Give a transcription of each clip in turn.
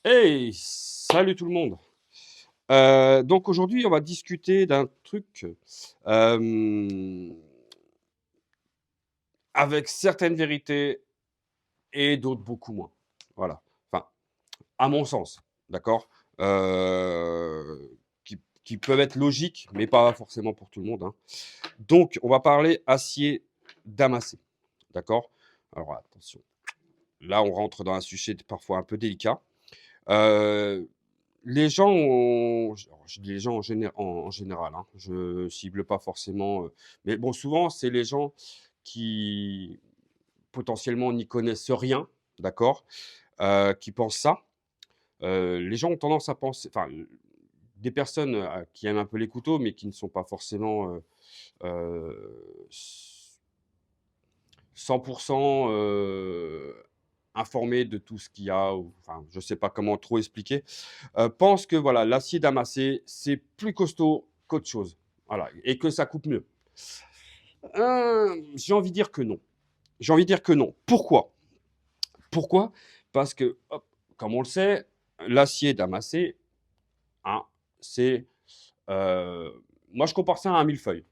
Hey, salut tout le monde. Donc aujourd'hui, on va discuter d'un truc euh, avec certaines vérités et d'autres beaucoup moins. Voilà. Enfin, à mon sens, d'accord. Qui peuvent être logiques, mais pas forcément pour tout le monde, hein. Donc, on va parler acier damassé, d'accord. Alors attention. Là, on rentre dans un sujet parfois un peu délicat. Euh, Les gens ont alors je dis les gens en général, hein, je cible pas forcément, mais bon, souvent, c'est les gens qui, potentiellement, n'y connaissent rien, d'accord? Qui pensent ça. Les gens ont tendance à penser enfin, des personnes, qui aiment un peu les couteaux, mais qui ne sont pas forcément, s 100 informés de tout ce qu'il y a ou enfin, je sais pas comment trop expliquer. Pense que voilà, l'acier damassé, c'est plus costaud qu'autre chose. Voilà, et que ça coupe mieux. J'ai envie de dire que non. J'ai envie de dire que non. Pourquoi? Pourquoi? Parce que, hop, comme on le sait, l'acier damassé, hein, c'est, moi je compare ça à un millefeuille.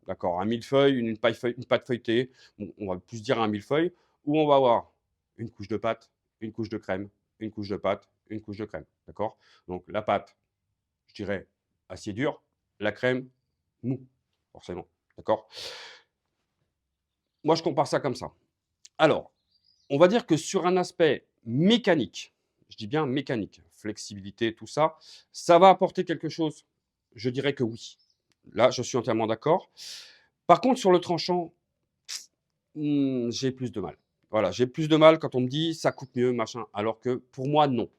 D'accord? Un millefeuille, une pâte feuilletée, bon, on va plus dire un millefeuille, où on va avoir une couche de pâte, une couche de crème, une couche de pâte, une couche de crème. D'accord? Donc la pâte, je dirais, acier dur, la crème, mou, forcément. D'accord? Moi, je compare ça comme ça. Alors, on va dire que sur un aspect mécanique, je dis bien mécanique, flexibilité, tout ça, ça va apporter quelque chose? Je dirais que oui. Là, je suis entièrement d'accord. Par contre, sur le tranchant, j'ai plus de mal. Voilà, j'ai plus de mal quand on me dit: «Ça coupe mieux, machin», alors que pour moi, non.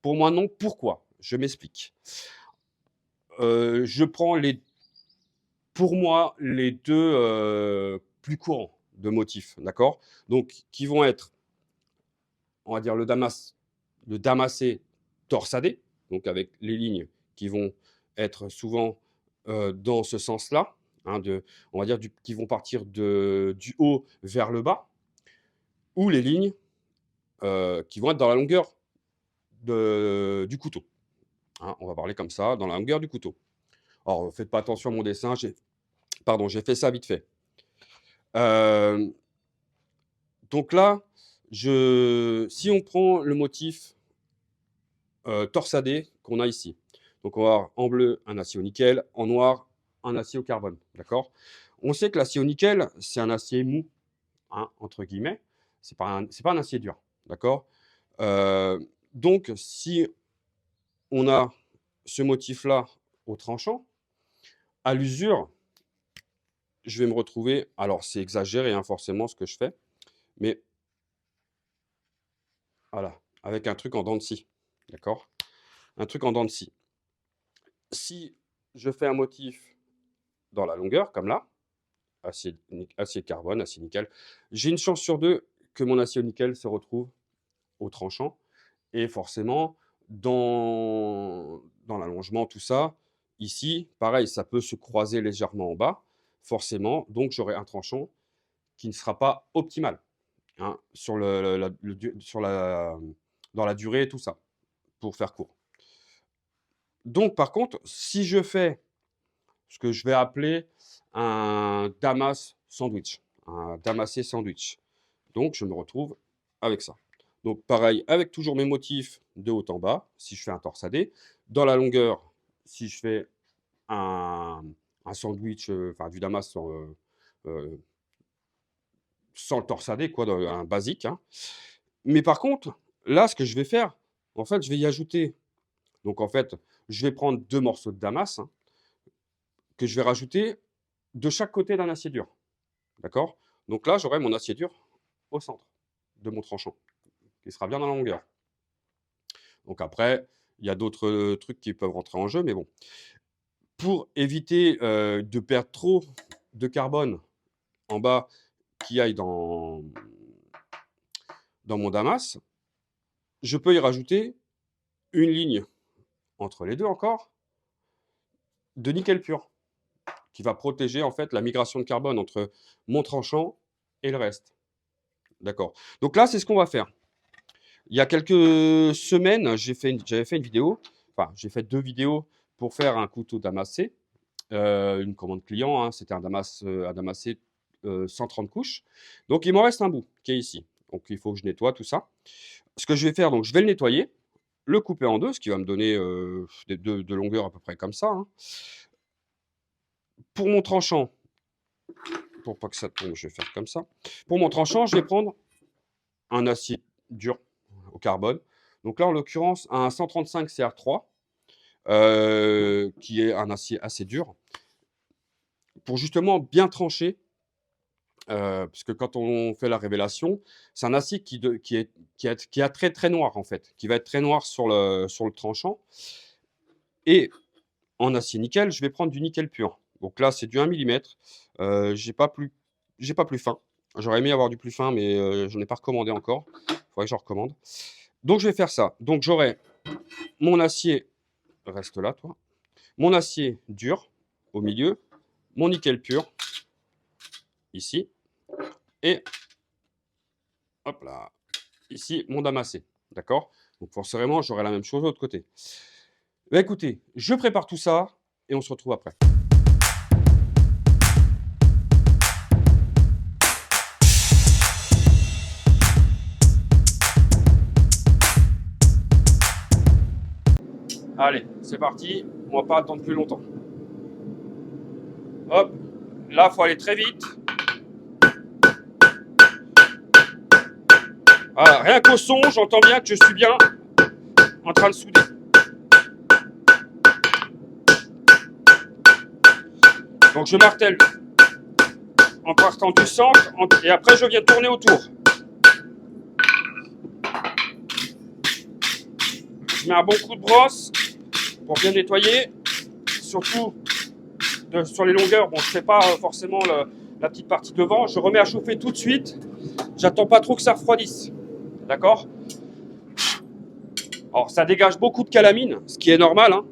Pour moi, non. Pourquoi? Je m'explique. Je prends les Pour moi, les 2 plus courants de motifs, d'accord? Donc qui vont être, on va dire le damassé torsadé, donc avec les lignes qui vont être souvent, dans ce sens-là, hein, on va dire qui vont partir du haut vers le bas ou les lignes, qui vont être dans la longueur du couteau, hein. On va parler comme ça, dans la longueur du couteau. Alors, faites pas attention à mon dessin, j'ai fait ça vite fait. Hem Donc là, si on prend le motif, torsadé qu'on a ici, donc on va avoir en bleu un acier au nickel, en noir un acier au carbone, d'accord? On sait que l'acier au nickel, c'est un acier «mou», hein, entre guillemets, c'est pas un acier dur, d'accord? Donc si on a ce motif-là au tranchant, à l'usure, je vais me retrouver alors c'est exagéré, hein, forcément ce que je fais, mais voilà, avec un truc en dents de scie, d'accord? Un truc en dents de scie. Si je fais un motif dans la longueur, comme là, acier de carbone, acier nickel, j'ai une chance sur 2 que mon acier au nickel se retrouve au tranchant et forcément dans l'allongement, tout ça, ici, pareil, ça peut se croiser légèrement en bas, forcément, donc j'aurai un tranchant qui ne sera pas optimal, hein, sur le la le du sur la dans la durée et tout ça, pour faire court. Donc par contre, si je fais ce que je vais appeler un damas sandwich, un damassé sandwich. Donc je me retrouve avec ça. Donc pareil, avec toujours mes motifs de haut en bas, si je fais un torsadé. Dans la longueur, si je fais un un sandwich, enfin du damas heu, sans le torsadé quoi, un basique, hein. Mais par contre, là, ce que je vais faire, en fait, je vais y ajouter donc en fait, je vais prendre 2 morceaux de damas, hein, que je vais rajouter de chaque côté d'un acier dur. D'accord? Donc là, j'aurai mon acier dur au centre de mon tranchant, qui sera bien dans la longueur. Donc après, il y a d'autres, trucs qui peuvent rentrer en jeu, mais bon. Pour éviter, de perdre trop de carbone en bas qui aille dans mon damas, je peux y rajouter une ligne entre les 2 encore, de nickel pur, qui va protéger en fait la migration de carbone entre mon tranchant et le reste. D'accord? Donc là, c'est ce qu'on va faire. Il y a quelques semaines, j'avais fait une vidéo, enfin, j'ai fait 2 vidéos pour faire un couteau damassé, une commande client, hein, c'était un damassé, 130 couches. Donc il m'en reste un bout qui est ici. Donc il faut que je nettoie tout ça. Ce que je vais faire, donc je vais le nettoyer, le couper en 2, ce qui va me donner, des de longueur à peu près comme ça, hein. Pour mon tranchant, pour pas que ça tombe, je vais faire comme ça. Pour mon tranchant, je vais prendre un acier dur au carbone. Donc là, en l'occurrence, un 135 CR3, qui est un acier assez dur, pour justement bien trancher, parce que quand on fait la révélation, c'est un acier qui est très, très noir, en fait, qui va être très noir sur le tranchant. Et en acier nickel, je vais prendre du nickel pur. Donc là, c'est du 1 millimètre. J'ai pas plus fin. J'aurais aimé avoir du plus fin, mais je n'en ai pas recommandé encore. Il faudrait que j'en recommande. Donc je vais faire ça. Donc j'aurai mon acier, reste là toi, mon acier dur au milieu, mon nickel pur ici, et hop là, ici mon damassé. D'accord? Donc forcément, j'aurai la même chose de l'autre côté. Bah écoutez, je prépare tout ça et on se retrouve après. Allez, c'est parti, on va pas attendre plus longtemps. Hop, là, il faut aller très vite. Voilà, rien qu'au son, j'entends bien que je suis bien en train de souder. Donc je martèle en partant du centre et après je viens tourner autour. Je mets un bon coup de brosse pour bien nettoyer, surtout sur les longueurs. Bon, je ne fais pas forcément la petite partie devant. Je remets à chauffer tout de suite. J'attends pas trop que ça refroidisse. D'accord? Alors ça dégage beaucoup de calamine, ce qui est normal, hein,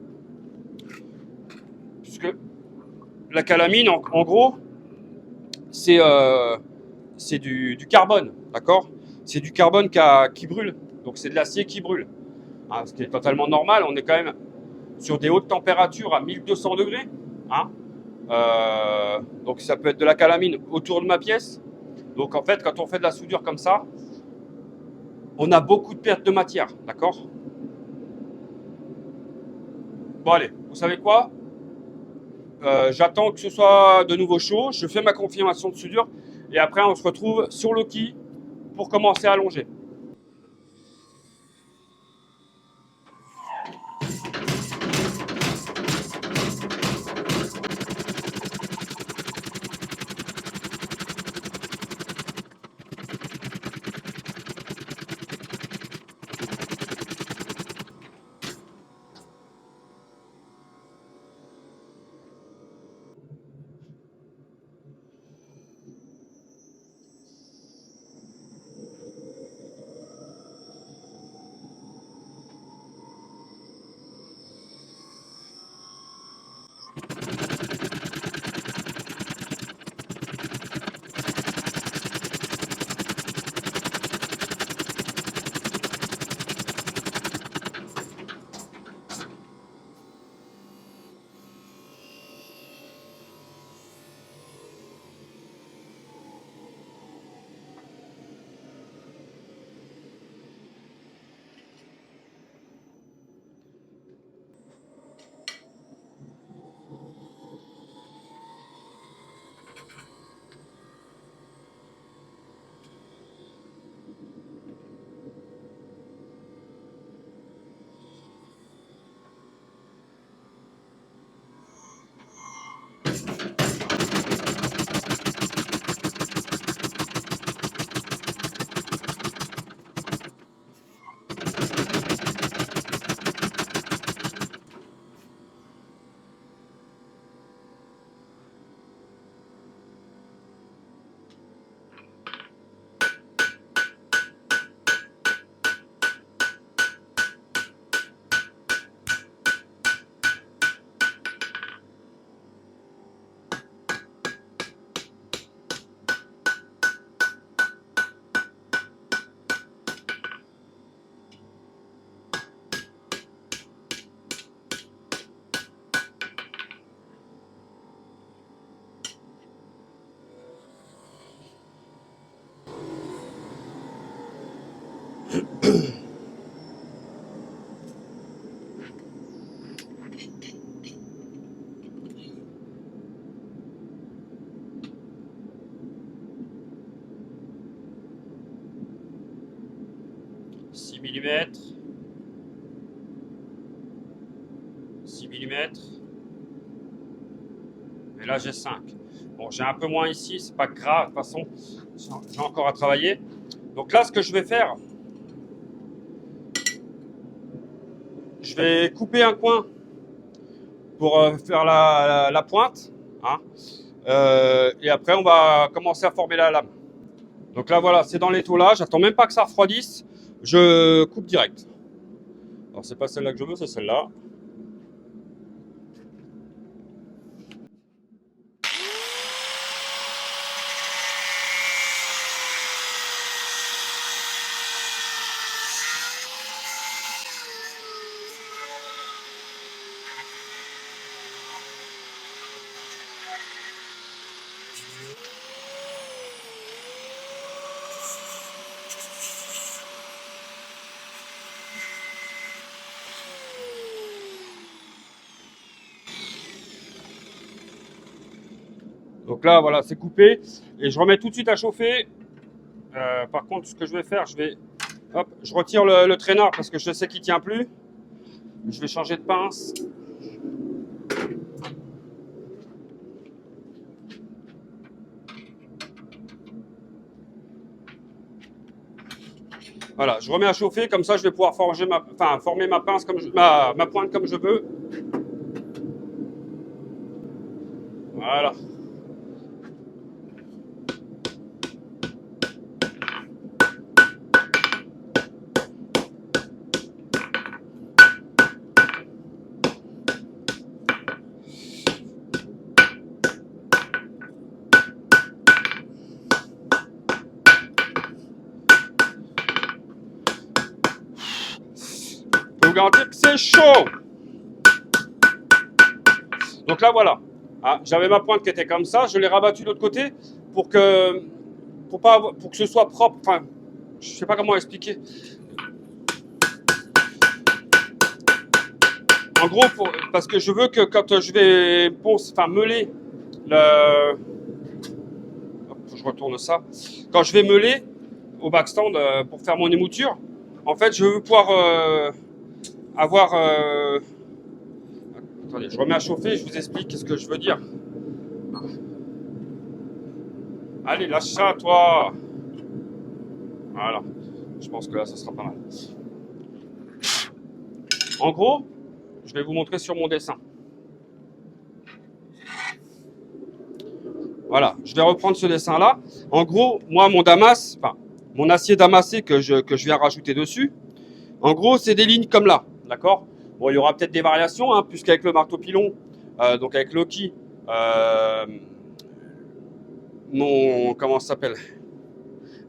puisque la calamine, en gros, c'est du carbone, d'accord? C'est du carbone qui brûle, donc c'est de l'acier qui brûle, hein, ce qui est totalement normal. On est quand même sur des hautes températures à 1200 degrés, hein. Donc ça peut être de la calamine autour de ma pièce. Donc en fait, quand on fait de la soudure comme ça, on a beaucoup de pertes de matière, d'accord? Bon allez, vous savez quoi? J'attends que ce soit de nouveau chaud, je fais ma confirmation de soudure et après on se retrouve sur le quai pour commencer à allonger. 6 mm, 6 mm, et là j'ai 5. Bon, j'ai un peu moins ici, c'est pas grave, de toute façon, j'ai encore à travailler. Donc là, ce que je vais faire, je vais couper un coin pour faire la pointe, hein. Et après, on va commencer à former la lame. Donc là, voilà, c'est dans l'étau là, j'attends même pas que ça refroidisse, je coupe direct. Alors, c'est pas celle-là que je veux, c'est celle-là. Donc là, voilà, c'est coupé. Et je remets tout de suite à chauffer. Par contre, ce que je vais faire, je retire le traînard parce que je sais qu'il tient plus. Je vais changer de pince. Voilà, je remets à chauffer, comme ça je vais pouvoir former ma pince ma pointe comme je veux. Voilà. Je vous garantis que c'est chaud. Donc là voilà. Ah, j'avais ma pointe qui était comme ça, je l'ai rabattue de l'autre côté pour que ce soit propre. Enfin, je sais pas comment expliquer. En gros, parce que je veux que quand je vais meuler le, hop, je retourne ça. Quand je vais meuler au backstand pour faire mon émouture, en fait, je veux pouvoir avoir. Attendez, je remets à chauffer, je vous explique ce que je veux dire. Allez, lâche ça, toi. Voilà. Je pense que là, ça sera pas mal. En gros, je vais vous montrer sur mon dessin. Voilà, je vais reprendre ce dessin-là. En gros, moi, mon acier damassé que je viens rajouter dessus, en gros, c'est des lignes comme là, d'accord? Bon, il y aura peut-être des variations, hein, puisqu'avec le marteau pilon, donc avec Loki, comment ça s'appelle?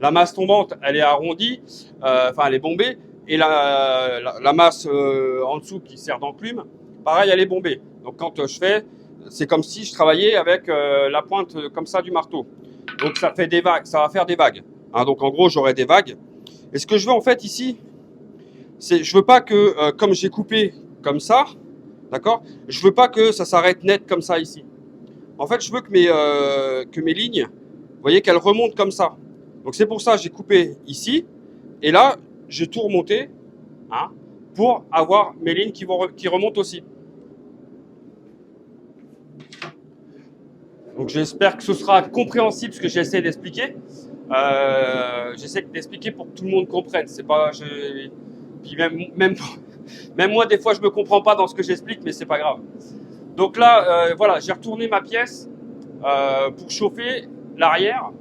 La masse tombante, elle est arrondie, elle est bombée, et la masse en dessous qui sert d'enclume, pareil, elle est bombée. Donc quand je fais, c'est comme si je travaillais avec la pointe comme ça du marteau. Donc ça fait des vagues, ça va faire des vagues. Hein, donc en gros, j'aurai des vagues. Et ce que je veux en fait ici, je veux pas que, comme j'ai coupé comme ça, d'accord, je veux pas que ça s'arrête net comme ça ici. En fait, je veux que mes lignes, vous voyez, qu'elles remontent comme ça. Donc c'est pour ça que j'ai coupé ici, et là, j'ai tout remonté, hein, pour avoir mes lignes qui remontent aussi. Donc j'espère que ce sera compréhensible ce que j'essaie d'expliquer. J'essaie d'expliquer pour que tout le monde comprenne. C'est pas, puis même moi des fois je me comprends pas dans ce que j'explique, mais c'est pas grave. Donc là, voilà, j'ai retourné ma pièce pour chauffer l'arrière.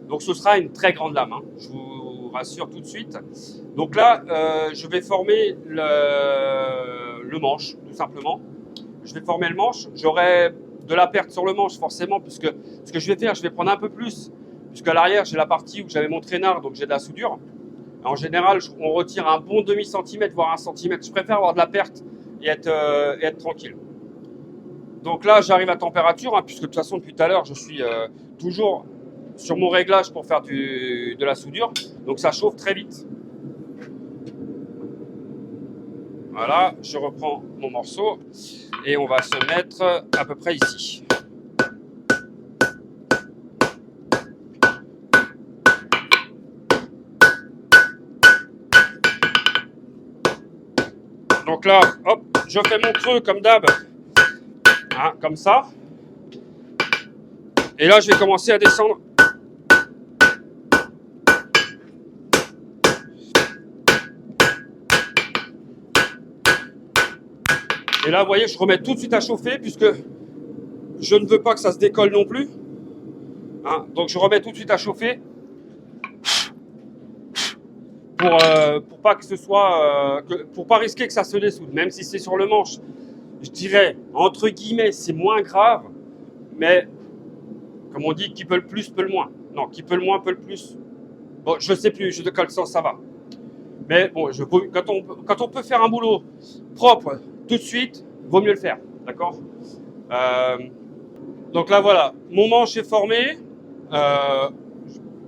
Donc ce sera une très grande lame, hein, je vous rassure tout de suite. Donc là, je vais former le manche, tout simplement. Je vais former le manche. J'aurai de la perte sur le manche forcément, puisque ce que je vais faire, je vais prendre un peu plus, puisqu'à l'arrière, j'ai la partie où j'avais mon traînard, donc j'ai de la soudure. En général, on retire un bon demi-centimètre, voire 1 centimètre. Je préfère avoir de la perte et être tranquille. Donc là, j'arrive à température, hein, puisque de toute façon, depuis tout à l'heure, je suis toujours sur mon réglage pour faire de la soudure. Donc ça chauffe très vite. Voilà, je reprends mon morceau et on va se mettre à peu près ici. Donc là, hop, je fais mon creux comme d'hab, hein, comme ça. Et là, je vais commencer à descendre. Et là, vous voyez, je remets tout de suite à chauffer puisque je ne veux pas que ça se décolle non plus. Hein, donc je remets tout de suite à chauffer pour pas que ce soit, pour pas risquer que ça se dessoude. Même si c'est sur le manche, je dirais entre guillemets, c'est moins grave. Mais comme on dit, qui peut le plus peut le moins. Non, qui peut le moins peut le plus. Bon, je sais plus de quel sens ça va. Mais bon, quand on peut faire un boulot propre tout de suite, vaut mieux le faire. D'accord. Donc là, voilà, mon manche est formé.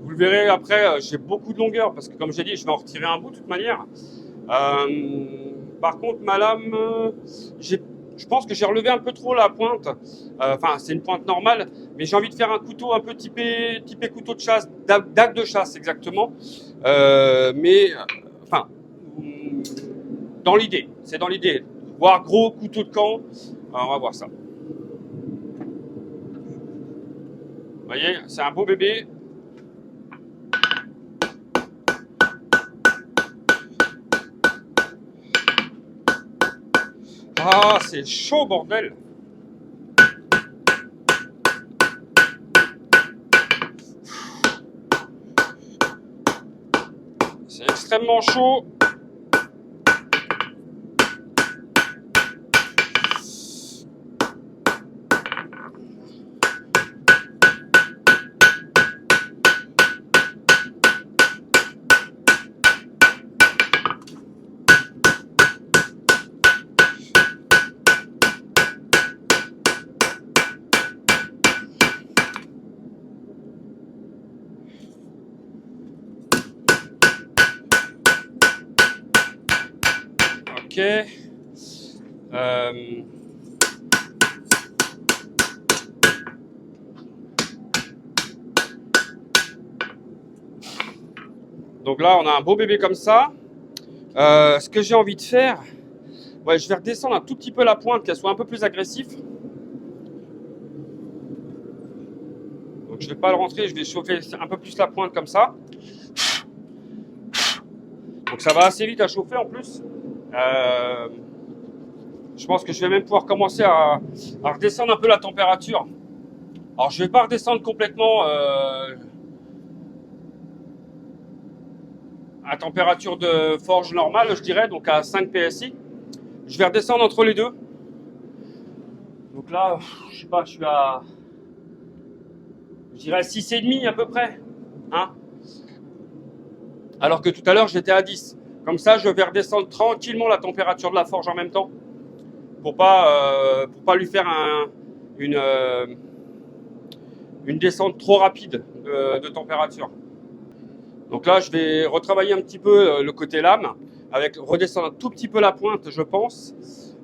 Vous le verrez après, j'ai beaucoup de longueur parce que comme j'ai dit, je vais en retirer un bout de toute manière. Par contre, ma lame, je pense que j'ai relevé un peu trop la pointe. Enfin, c'est une pointe normale, mais j'ai envie de faire un couteau un peu typé couteau de chasse, dague de chasse exactement. Enfin, dans l'idée, c'est dans l'idée. Voire gros couteau de camp, on va voir ça. Vous voyez, c'est un beau bébé. Ah, c'est chaud, bordel! C'est extrêmement chaud. Ok. Donc là, on a un beau bébé comme ça. Ce que j'ai envie de faire, ouais, je vais redescendre un tout petit peu la pointe, qu'elle soit un peu plus agressive. Donc je vais pas le rentrer, je vais chauffer un peu plus la pointe comme ça. Donc ça va assez vite à chauffer en plus. Je pense que je vais même pouvoir commencer à redescendre un peu la température. Alors je vais pas redescendre complètement à température de forge normale, je dirais, donc à 5 PSI. Je vais redescendre entre les deux. Donc là, je sais pas, je suis à, je dirais 6,5 à peu près. Hein, alors que tout à l'heure, j'étais à 10. Comme ça, je vais redescendre tranquillement la température de la forge en même temps. Pour pas lui faire une descente trop rapide de température. Donc là, je vais retravailler un petit peu le côté lame, avec redescendre un tout petit peu la pointe, je pense.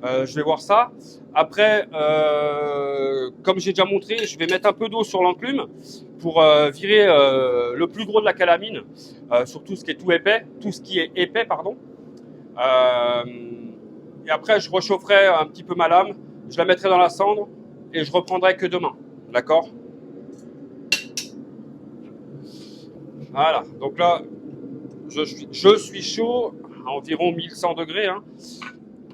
Je vais voir ça. Après, comme j'ai déjà montré, je vais mettre un peu d'eau sur l'enclume pour virer le plus gros de la calamine, sur tout ce qui est tout ce qui est épais, pardon. Et après, je réchaufferai un petit peu ma lame, je la mettrai dans la cendre et je reprendrai que demain. D'accord ? Voilà, donc là, je suis chaud, à environ 1100 degrés. Hein.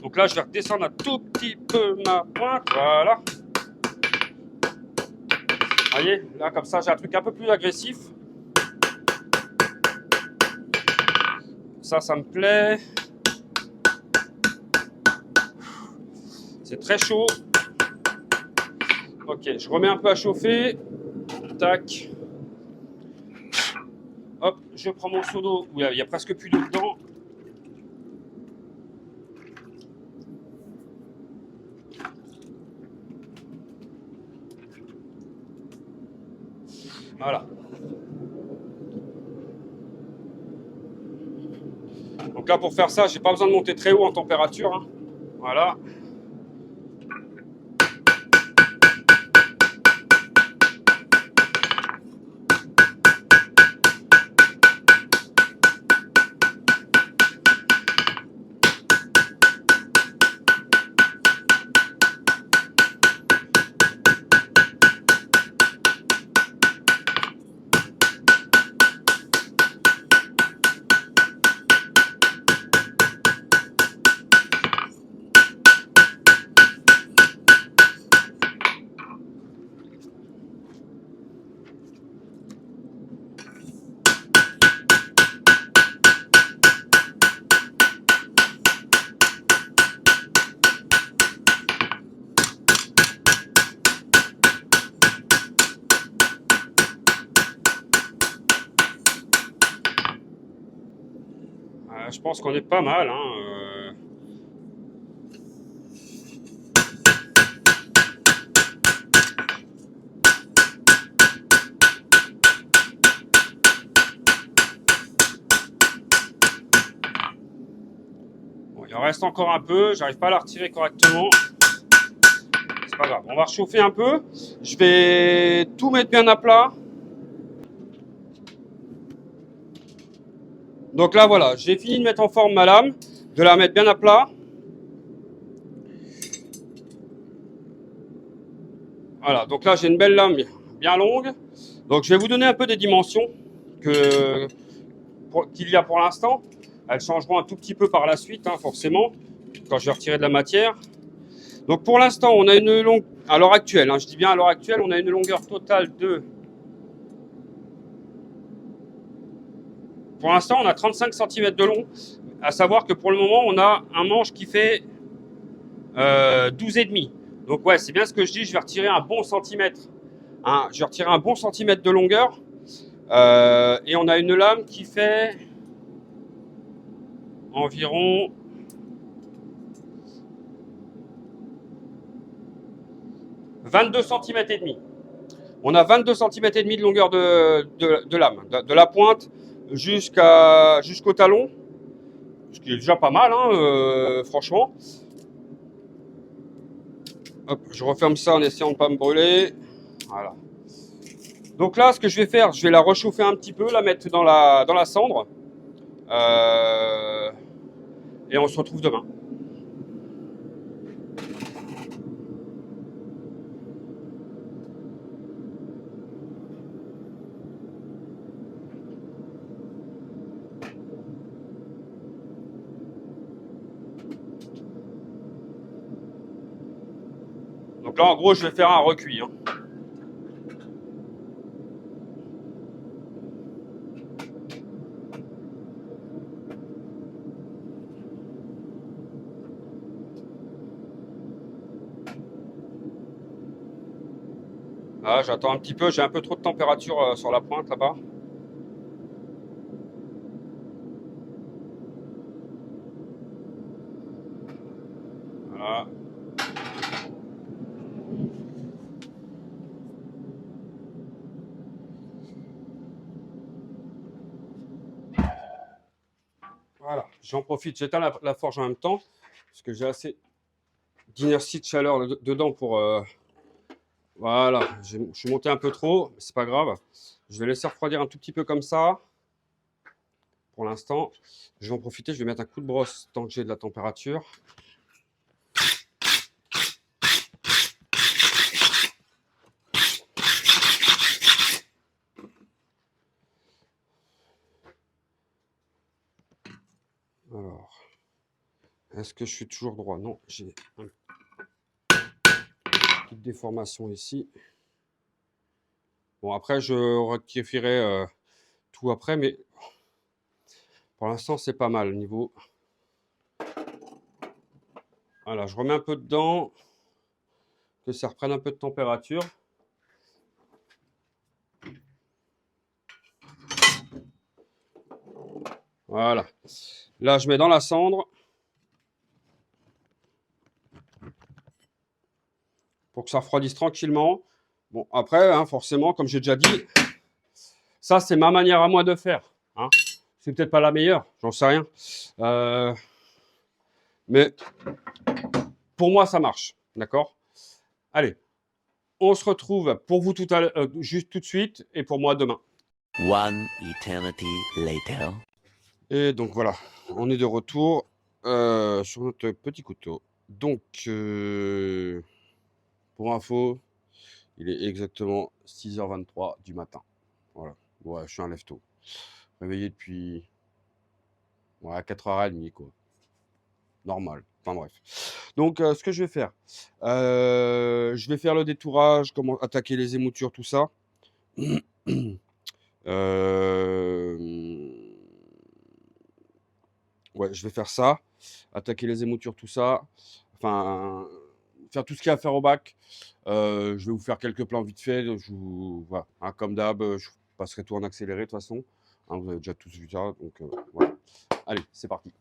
Donc là, je vais redescendre un tout petit peu ma pointe. Voilà. Vous voyez, là, comme ça, j'ai un truc un peu plus agressif. Ça me plaît. C'est très chaud. Ok, je remets un peu à chauffer. Tac. Hop, je prends mon seau d'eau où il y a presque plus d'eau dedans. Voilà. Donc là, pour faire ça, j'ai pas besoin de monter très haut en température. Hein. Voilà. pense qu'on est pas mal. Hein, Bon, il en reste encore un peu. J'arrive pas à la retirer correctement. C'est pas grave. On va réchauffer un peu. Je vais tout mettre bien à plat. Donc là, voilà. J'ai fini de mettre en forme ma lame. De la mettre bien à plat. Voilà. Donc là, j'ai une belle lame bien longue. Donc je vais vous donner un peu des dimensions qu'il y a pour l'instant. Elles changeront un tout petit peu par la suite, hein, forcément, quand je vais retirer de la matière. Donc pour l'instant, on a une longue, à l'heure actuelle, hein, je dis bien à l'heure actuelle, on a une longueur totale de... Pour l'instant, on a 35 cm de long, à savoir que pour le moment, on a un manche qui fait 12,5. Donc ouais, c'est bien ce que je dis, je vais retirer un bon centimètre. Hein, je vais retirer un bon centimètre de longueur. Et on a une lame qui fait environ 22 cm et demi. On a 22 cm et demi de longueur de lame, de la pointe jusqu'au talon, ce qui est déjà pas mal, hein, franchement. Hop, je referme ça en essayant de ne pas me brûler. Voilà. Donc là, ce que je vais faire, je vais la réchauffer un petit peu, la mettre dans la cendre. Et on se retrouve demain. Donc là, en gros, je vais faire un recuit. Hein. Ah, j'attends un petit peu, j'ai un peu trop de température sur la pointe là-bas. Voilà. Voilà, j'en profite, j'éteins la forge en même temps, parce que j'ai assez d'inertie de chaleur dedans pour... voilà, je suis monté un peu trop, c'est pas grave. Je vais laisser refroidir un tout petit peu comme ça. Pour l'instant, je vais en profiter, je vais mettre un coup de brosse tant que j'ai de la température. Alors, est-ce que je suis toujours droit? Non, j'ai une petite déformation ici. Bon, après, je rectifierai tout après, mais pour l'instant, c'est pas mal. Niveau. Voilà, je remets un peu dedans, que ça reprenne un peu de température. Voilà. Là, je mets dans la cendre. Pour que ça refroidisse tranquillement. Bon, après, hein, forcément, comme j'ai déjà dit, ça, c'est ma manière à moi de faire. Hein. C'est peut-être pas la meilleure, j'en sais rien. Mais pour moi, ça marche. D'accord? Allez, on se retrouve pour vous juste tout de suite et pour moi demain. One eternity later. Et donc voilà, on est de retour sur notre petit couteau. Donc, pour info, il est exactement 6h23 du matin. Voilà, ouais, je suis un lève-tôt. Réveillé depuis 4h30, quoi. Normal. Enfin bref. Donc, ce que je vais faire, je vais faire le détourage, comment attaquer les émoutures, tout ça. Ouais, je vais faire ça. Attaquer les émoutures, tout ça. Enfin, faire tout ce qu'il y a à faire au bac. Je vais vous faire quelques plans vite fait. Voilà, hein, comme d'hab, je passerai tout en accéléré de toute façon. Hein, vous avez déjà tous vu ça. Donc, voilà. Allez, c'est parti.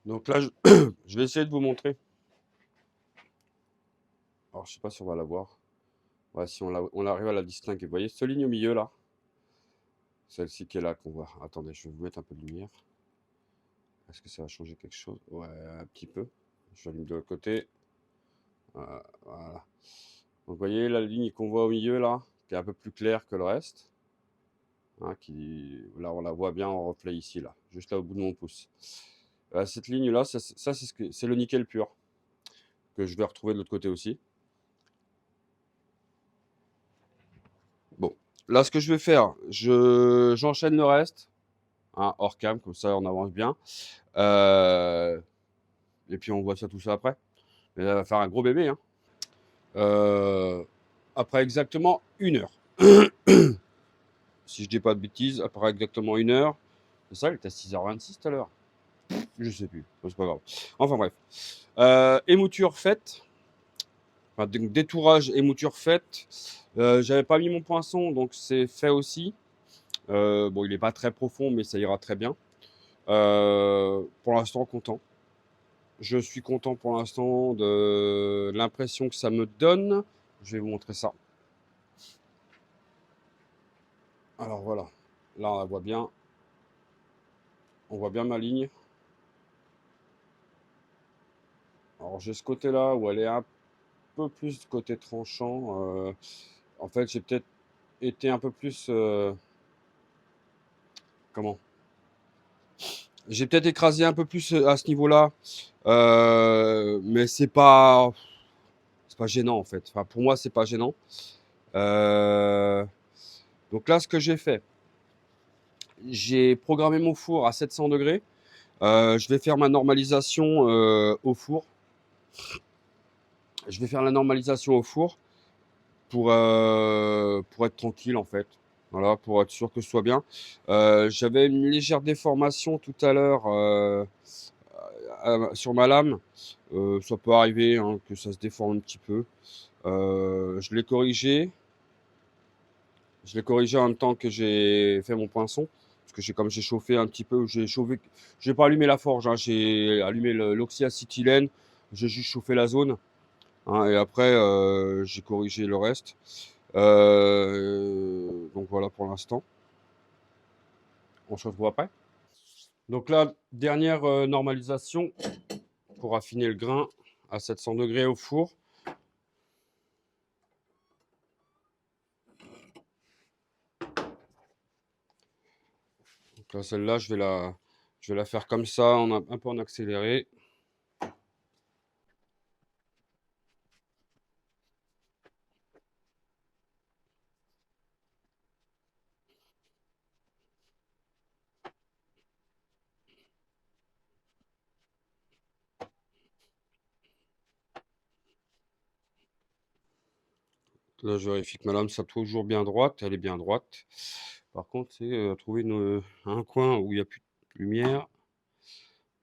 Donc là, je vais essayer de vous montrer. Alors, je sais pas si on va la voir. Ouais, si on arrive à la distinguer. Vous voyez cette ligne au milieu là? Celle-ci qui est là qu'on voit. Attendez, je vais vous mettre un peu de lumière. Est-ce que ça va changer quelque chose? Ouais, un petit peu. Je l'allume de l'autre côté. Voilà. Donc, vous voyez la ligne qu'on voit au milieu là, qui est un peu plus claire que le reste. Hein, là, on la voit bien en reflet ici, là, juste là au bout de mon pouce. Cette ligne-là, c'est le nickel pur, que je vais retrouver de l'autre côté aussi. Bon, là, ce que je vais faire, j'enchaîne le reste, hein, hors cam, comme ça on avance bien. Et puis on voit ça tout ça après. Mais ça va faire un gros bébé, hein. Après exactement 1 heure. Si je dis pas de bêtises, après exactement 1 heure. C'est ça, il était à 6h26 tout à l'heure. Je sais plus, c'est pas grave. Enfin bref. Émouture faite. Enfin, donc, détourage et mouture faite. J'avais pas mis mon poinçon, donc c'est fait aussi. Bon, il est pas très profond, mais ça ira très bien. Pour l'instant, content. Je suis content pour l'instant de l'impression que ça me donne. Je vais vous montrer ça. Alors voilà, là on la voit bien. On voit bien ma ligne. Alors j'ai ce côté-là où elle est un peu plus du côté tranchant. En fait, j'ai peut-être été un peu plus... comment? J'ai peut-être écrasé un peu plus à ce niveau-là, mais c'est pas gênant en fait. Enfin, pour moi, c'est pas gênant. Euh, donc là, ce que j'ai fait, j'ai programmé mon four à 700 degrés. Je vais faire ma normalisation au four. Je vais faire la normalisation au four pour être tranquille en fait. Voilà, pour être sûr que ce soit bien. J'avais une légère déformation tout à l'heure sur ma lame. Ça peut arriver hein, que ça se déforme un petit peu. Je l'ai corrigé. Je l'ai corrigé en même temps que j'ai fait mon poinçon. Parce que comme j'ai chauffé un petit peu, j'ai pas allumé la forge, hein, j'ai allumé l'oxyacétylène, j'ai juste chauffé la zone. Hein, et après, j'ai corrigé le reste. Donc voilà pour l'instant. On se retrouve après. Donc là, dernière normalisation pour affiner le grain à 700 degrés au four. Donc là, celle-là, je vais la faire comme ça, un peu en accéléré. Là, je vérifie que ma lame soit toujours bien droite. Elle est bien droite. Par contre, c'est trouver un coin où il n'y a plus lumière.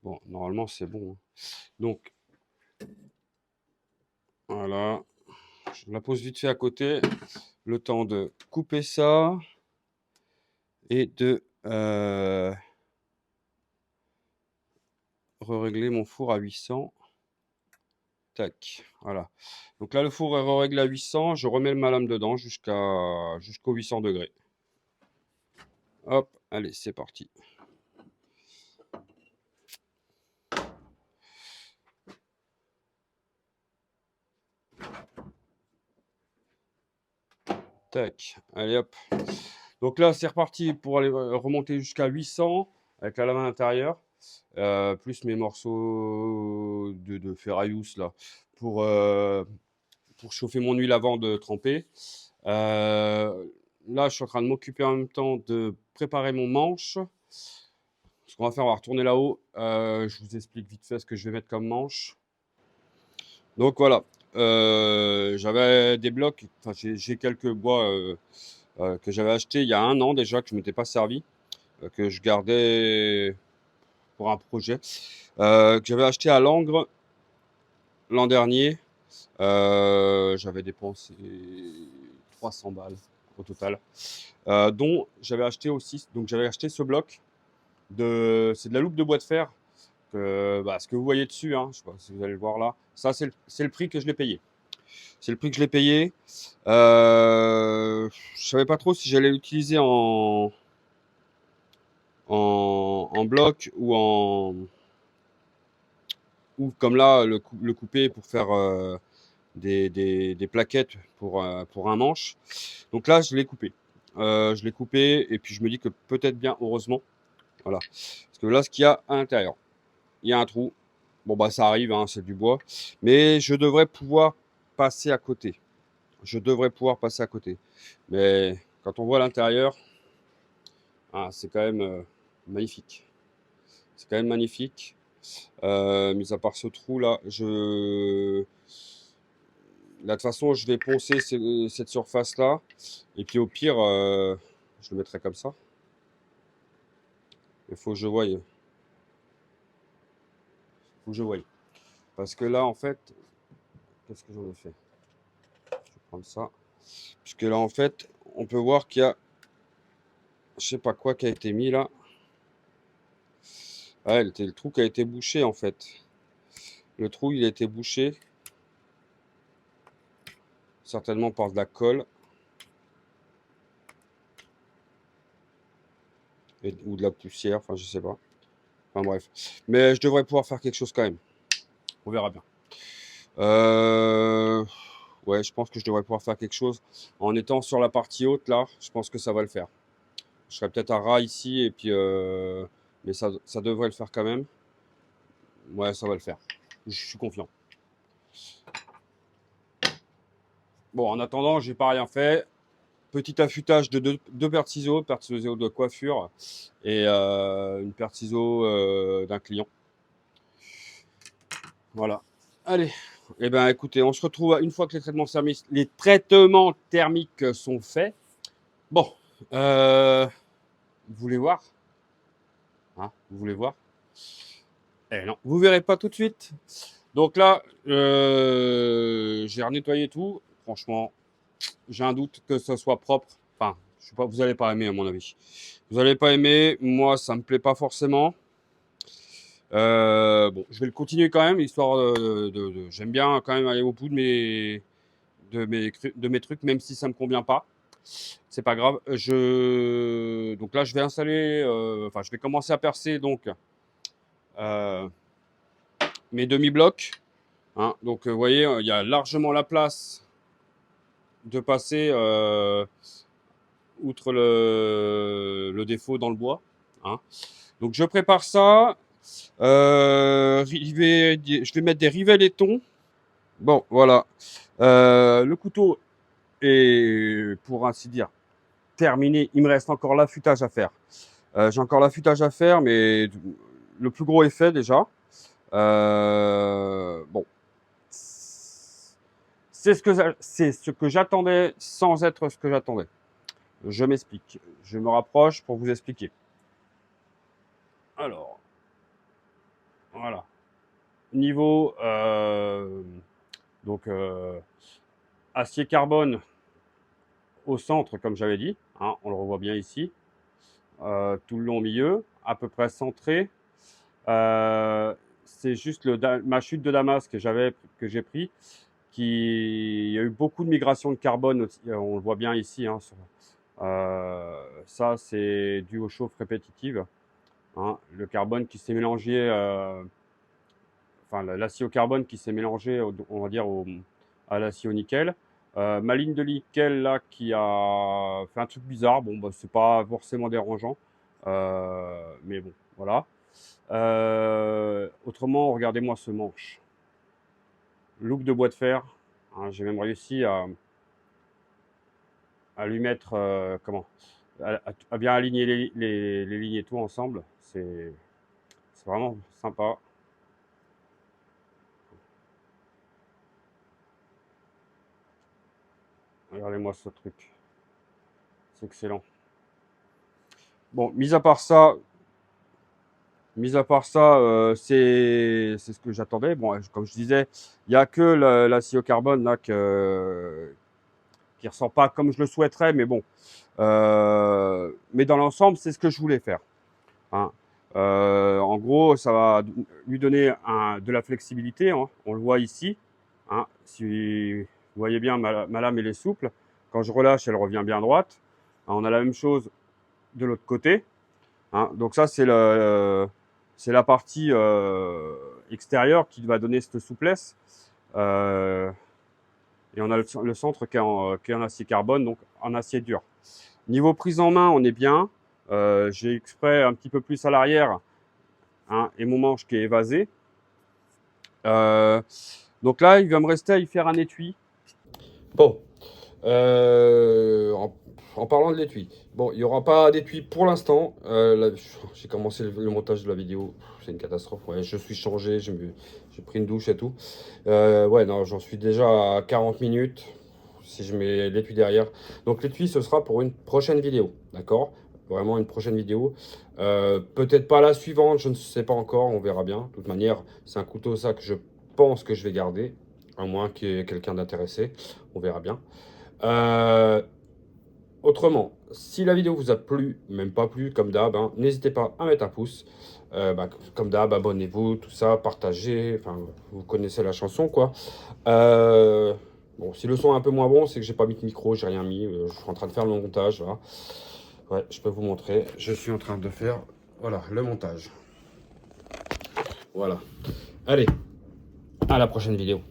Bon, normalement, c'est bon, hein. Donc, voilà. Je la pose vite fait à côté. Le temps de couper ça et de régler mon four à 800. Tac, voilà. Donc là, le four est réglé à 800. Je remets ma lame dedans jusqu'aux 800 degrés. Hop, allez, c'est parti. Tac, allez hop. Donc là, c'est reparti pour aller remonter jusqu'à 800 avec la lame à l'intérieur, plus mes morceaux de ferraillous là pour chauffer mon huile avant de tremper. Là, je suis en train de m'occuper en même temps de préparer mon manche. Ce qu'on va faire, on va retourner là-haut. Je vous explique vite fait ce que je vais mettre comme manche. Donc voilà, j'avais des blocs, enfin j'ai quelques bois que j'avais acheté il y a 1 an déjà, que je ne m'étais pas servi, que je gardais pour un projet, que j'avais acheté à Langres l'an dernier. J'avais dépensé 300 balles au total, dont j'avais acheté aussi, donc j'avais acheté ce bloc, c'est de la loupe de bois de fer, ce que vous voyez dessus, hein, je sais pas si vous allez le voir là, ça c'est le prix que je l'ai payé. C'est le prix que je l'ai payé. Je savais pas trop si j'allais l'utiliser en bloc ou comme là le couper pour faire des plaquettes pour un manche. Donc là, je l'ai coupé. Je l'ai coupé et puis je me dis que peut-être bien, heureusement. Voilà. Parce que là, ce qu'il y a à l'intérieur, il y a un trou. Bon, bah, ça arrive, hein, c'est du bois. Mais je devrais pouvoir passer à côté. Je devrais pouvoir passer à côté. Mais quand on voit l'intérieur, c'est quand même magnifique. C'est quand même magnifique. Mis à part ce trou là, de toute façon, je vais poncer cette surface là. Et puis au pire, je le mettrai comme ça. Il faut que je voie. Faut que je voie. Parce que là, en fait, qu'est-ce que j'en ai fait? Je vais prendre ça. Puisque là, en fait, on peut voir qu'il y a, je sais pas quoi qui a été mis là. Ah, le trou qui a été bouché en fait. Le trou, il a été bouché. Certainement par de la colle. Ou de la poussière, enfin je sais pas. Enfin bref. Mais je devrais pouvoir faire quelque chose quand même. On verra bien. Ouais, je pense que je devrais pouvoir faire quelque chose. En étant sur la partie haute là, je pense que ça va le faire. Je serais peut-être à ras ici et puis mais ça devrait le faire quand même. Ouais, ça va le faire. Je suis confiant. Bon, en attendant, j'ai pas rien fait. Petit affûtage de deux paires de ciseaux de coiffure et une paire de ciseaux d'un client. Voilà. Allez. Eh ben, écoutez, on se retrouve une fois que les traitements thermiques sont faits. Bon, vous voulez voir, hein, vous voulez voir? Eh non, vous verrez pas tout de suite. Donc là, j'ai renettoyé tout. Franchement, j'ai un doute que ce soit propre. Enfin, je sais pas, vous allez pas aimer à mon avis. Vous allez pas aimer. Moi, ça me plaît pas forcément. Bon, je vais le continuer quand même, histoire j'aime bien quand même aller au bout de mes trucs, même si ça me convient pas. C'est pas grave. Donc là, je vais installer, enfin, je vais commencer à percer donc mes demi-blocs, hein. Donc, vous voyez, il y a largement la place de passer outre le défaut dans le bois, hein. Donc, je prépare ça. Je vais mettre des rivets laiton. Bon, voilà. Le couteau est, pour ainsi dire, terminé. Il me reste encore l'affûtage à faire. J'ai encore l'affûtage à faire, mais le plus gros est fait déjà. Bon, c'est ce que j'attendais sans être ce que j'attendais. Je m'explique. Je me rapproche pour vous expliquer. Alors, voilà. Niveau donc acier carbone au centre, comme j'avais dit, hein, on le revoit bien ici, tout le long au milieu, à peu près centré. C'est juste ma chute de Damas que j'ai pris, il y a eu beaucoup de migration de carbone, on le voit bien ici. Hein, ça, c'est dû aux chauffes répétitives. Hein, le carbone qui s'est mélangé, enfin l'acier au carbone qui s'est mélangé, on va dire, à l'acier au nickel. Ma ligne de nickel là qui a fait un truc bizarre, bon bah c'est pas forcément dérangeant, mais bon voilà. Autrement, regardez-moi ce manche. Look de bois de fer. Hein, j'ai même réussi à lui mettre comment à bien aligner les lignes et tout ensemble. C'est vraiment sympa. Regardez-moi ce truc. C'est excellent. Bon, mis à part ça, c'est ce que j'attendais. Bon, comme je disais, il n'y a que l'acier au carbone là qui ressort pas comme je le souhaiterais, mais bon. Mais dans l'ensemble, c'est ce que je voulais faire. Hein. En gros, ça va lui donner de la flexibilité. Hein. On le voit ici. Hein. Si vous voyez bien, ma lame elle est souple. Quand je relâche, elle revient bien droite. Hein, on a la même chose de l'autre côté. Hein. Donc ça, c'est la partie extérieure qui va donner cette souplesse. Et on a le centre qui est en acier carbone, donc en acier dur. Niveau prise en main, on est bien. J'ai exprès un petit peu plus à l'arrière, hein, et mon manche qui est évasé. Donc là, il va me rester à y faire un étui. Bon, en parlant de l'étui, bon, il n'y aura pas d'étui pour l'instant. J'ai commencé le montage de la vidéo, c'est une catastrophe. Ouais, je suis changé, j'ai pris une douche et tout. Ouais, non, j'en suis déjà à 40 minutes si je mets l'étui derrière. Donc l'étui, ce sera pour une prochaine vidéo, d'accord? Vraiment une prochaine vidéo. Peut-être pas la suivante, je ne sais pas encore, on verra bien. De toute manière, c'est un couteau ça que je pense que je vais garder, à moins qu'il y ait quelqu'un d'intéressé, on verra bien. Autrement, si la vidéo vous a plu, même pas plu, comme d'hab, hein, n'hésitez pas à mettre un pouce. Comme d'hab, abonnez-vous, tout ça, partagez, enfin, vous connaissez la chanson, quoi. Bon, si le son est un peu moins bon, c'est que j'ai pas mis de micro, j'ai rien mis, je suis en train de faire le montage, là. Ouais, je peux vous montrer, je suis en train de faire, voilà, le montage. Voilà. Allez, à la prochaine vidéo.